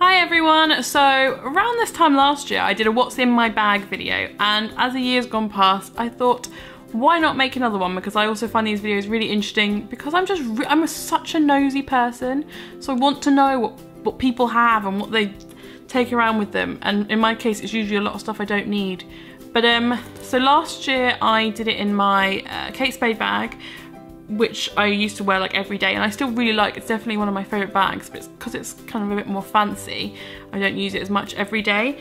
Hi everyone, so around this time last year I did a what's in my bag video, and as the year's gone past I thought why not make another one, because I also find these videos really interesting because I'm such a nosy person, so I want to know what people have and what they take around with them, and in my case it's usually a lot of stuff I don't need. But so last year I did it in my Kate Spade bag, which I used to wear like every day, and I still really like. It's definitely one of my favourite bags, but because it's kind of a bit more fancy, I don't use it as much every day.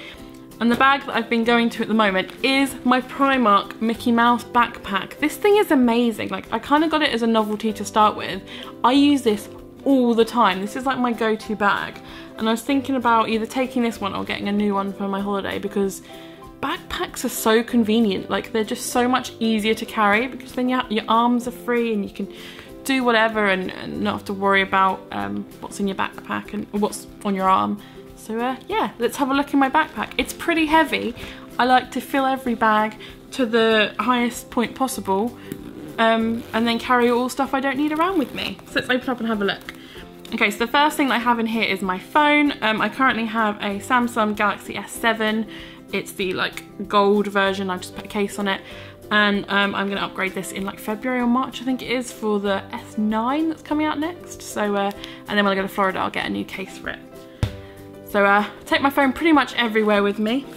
And the bag that I've been going to at the moment is my Primark Mickey Mouse backpack. This thing is amazing. Like, I kind of got it as a novelty to start with. I use this all the time. This is like my go-to bag, and I was thinking about either taking this one or getting a new one for my holiday, because backpacks are so convenient. Like, they're just so much easier to carry because then your arms are free and you can do whatever and not have to worry about what's in your backpack and what's on your arm. So yeah, let's have a look in my backpack. It's pretty heavy. I like to fill every bag to the highest point possible, and then carry all stuff I don't need around with me. So let's open up and have a look. Okay, so the first thing that I have in here is my phone. I currently have a Samsung Galaxy S7. It's the like gold version. I just put a case on it, and I'm gonna upgrade this in like February or March, I think it is, for the S9 that's coming out next. So and then when I go to Florida I'll get a new case for it. So take my phone pretty much everywhere with me.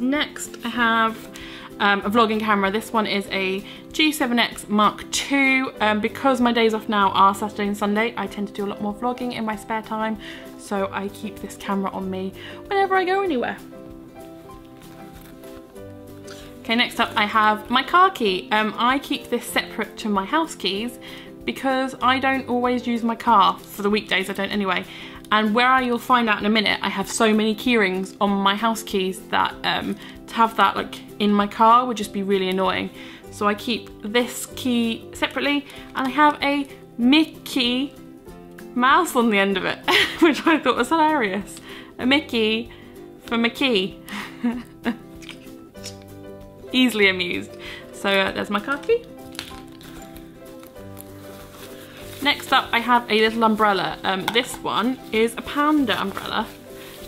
Next I have a vlogging camera. This one is a G7X Mark II. Because my days off now are Saturday and Sunday, I tend to do a lot more vlogging in my spare time, so I keep this camera on me whenever I go anywhere. Okay, next up I have my car key. I keep this separate to my house keys because I don't always use my car. For the weekdays I don't anyway. And where you'll find out in a minute, I have so many key rings on my house keys that to have that like in my car would just be really annoying. So I keep this key separately, and I have a Mickey Mouse on the end of it, which I thought was hilarious. A Mickey for Mickey. Easily amused. So there's my car key. Next up I have a little umbrella. This one is a panda umbrella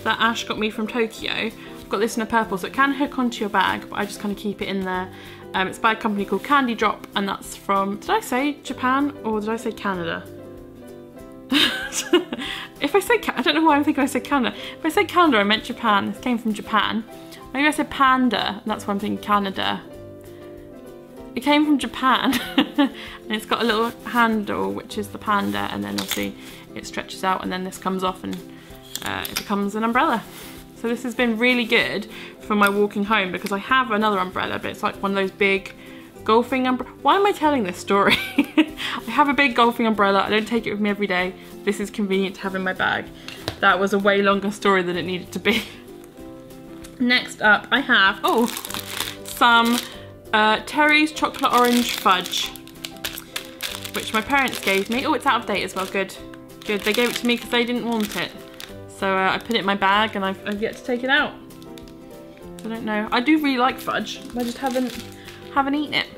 that Ash got me from Tokyo. I've got this in a purple, so it can hook onto your bag, but I just kind of keep it in there. It's by a company called Candy Drop, and that's from, did I say Japan or did I say Canada? If I say, I don't know why I'm thinking I said Canada. If I said Canada I meant Japan. This came from Japan. Maybe I said panda, and that's why I'm thinking Canada. It came from Japan, and it's got a little handle, which is the panda, and then obviously it stretches out, and then this comes off, and it becomes an umbrella. So this has been really good for my walking home, because I have another umbrella, but it's like one of those big golfing umbrellas. Why am I telling this story? I have a big golfing umbrella. I don't take it with me every day. This is convenient to have in my bag. That was a way longer story than it needed to be. Next up I have, some Terry's Chocolate Orange Fudge, which my parents gave me. Oh, it's out of date as well, good. Good, they gave it to me because they didn't want it. So I put it in my bag, and I've yet to take it out. I don't know, I do really like fudge, I just haven't eaten it.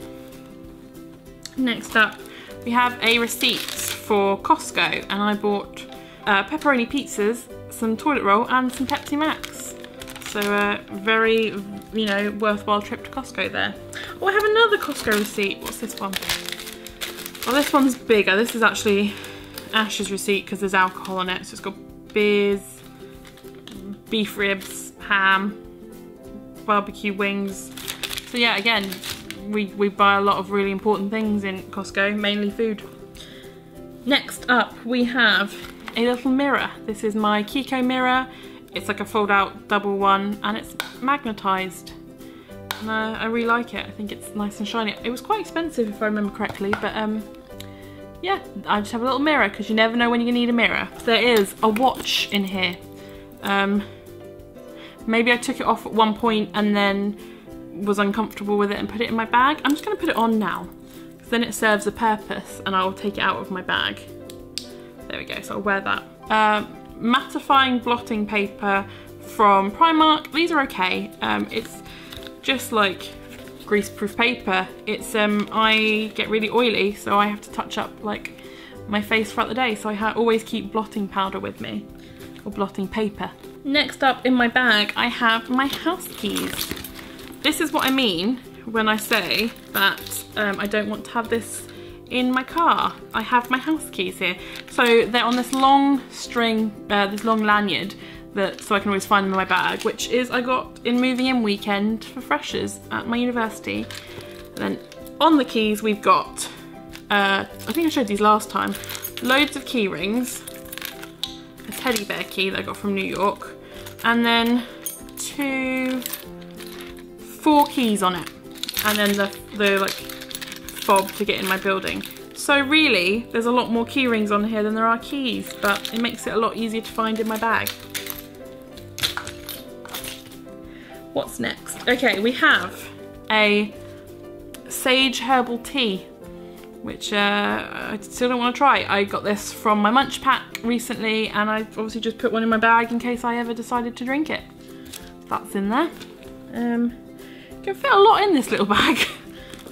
Next up we have a receipt for Costco, and I bought pepperoni pizzas, some toilet roll, and some Pepsi Max. So very, you know, worthwhile trip to Costco there. Oh, I have another Costco receipt. What's this one? Oh, this one's bigger. This is actually Ash's receipt because there's alcohol on it. So it's got beers, beef ribs, ham, barbecue wings. So yeah, again, we buy a lot of really important things in Costco, mainly food. Next up, we have a little mirror. This is my Kiko mirror. It's like a fold-out double one, and it's magnetised. And I really like it. I think it's nice and shiny. It was quite expensive if I remember correctly, but yeah, I just have a little mirror because you never know when you're gonna need a mirror. There is a watch in here. Maybe I took it off at one point and then was uncomfortable with it and put it in my bag. I'm just gonna put it on now, because then it serves a purpose, and I'll take it out of my bag. There we go, so I'll wear that. Mattifying blotting paper from Primark. These are okay. It's just like greaseproof paper. It's I get really oily, so I have to touch up like my face throughout the day, so I always keep blotting powder with me. or blotting paper. Next up in my bag, I have my house keys. This is what I mean when I say that I don't want to have this in my car. I have my house keys here. So they're on this long string, this long lanyard, so I can always find them in my bag, which is I got in moving in weekend for freshers at my university. And then on the keys we've got, I think I showed these last time, loads of key rings, a teddy bear key that I got from New York, and then 4 keys on it, and then the like fob to get in my building. So really, there's a lot more key rings on here than there are keys, but it makes it a lot easier to find in my bag. What's next? Okay, we have a sage herbal tea, which I still don't want to try. I got this from my munch pack recently, and I obviously just put one in my bag in case I ever decided to drink it. That's in there. Can fit a lot in this little bag.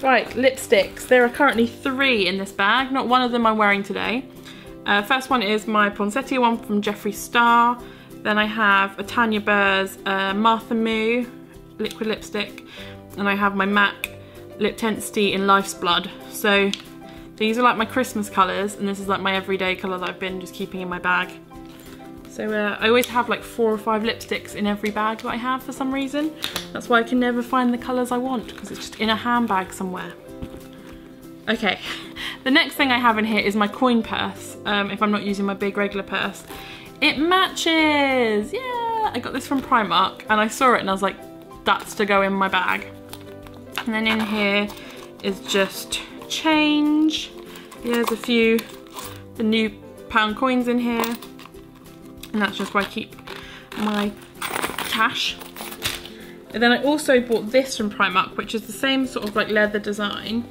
Right, lipsticks. There are currently 3 in this bag. Not one of them I'm wearing today. First one is my Poinsettia one from Jeffree Star. Then I have a Tanya Burr's Martha Moo liquid lipstick. And I have my MAC Lip Tensity in Life's Blood. So these are like my Christmas colours, and this is like my everyday colour that I've been just keeping in my bag. So I always have like 4 or 5 lipsticks in every bag that I have for some reason. That's why I can never find the colours I want, because it's just in a handbag somewhere. Okay, the next thing I have in here is my coin purse, if I'm not using my big regular purse. It matches! Yeah! I got this from Primark, and I saw it and I was like, that's to go in my bag. And then in here is just change. There's a few the new pound coins in here. And that's just where I keep my cash. And then I also bought this from Primark, which is the same sort of like leather design.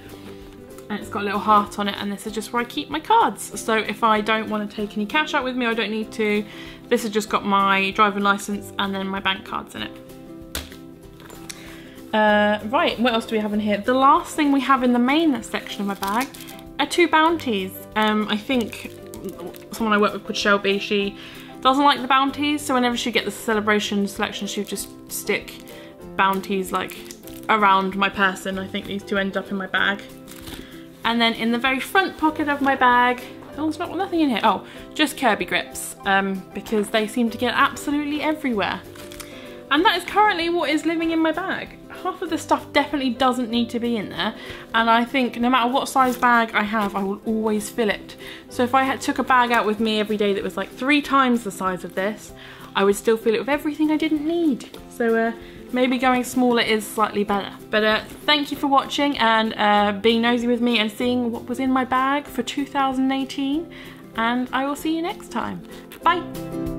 And it's got a little heart on it, and this is just where I keep my cards. So if I don't want to take any cash out with me, I don't need to. This has just got my driving license and then my bank cards in it. Right, what else do we have in here? The last thing we have in the main section of my bag are 2 bounties. I think someone I work with called Shelby, she doesn't like the bounties, so whenever she gets the celebration selection, she would just stick bounties like around my person. I think these 2 end up in my bag. And then in the very front pocket of my bag, oh, there's nothing in here. Oh, just Kirby grips, because they seem to get absolutely everywhere. And that is currently what is living in my bag. Half of the stuff definitely doesn't need to be in there, and I think no matter what size bag I have, I will always fill it. So if I took a bag out with me every day that was like 3 times the size of this, I would still fill it with everything I didn't need. So maybe going smaller is slightly better. But thank you for watching and being nosy with me and seeing what was in my bag for 2018, and I will see you next time. Bye!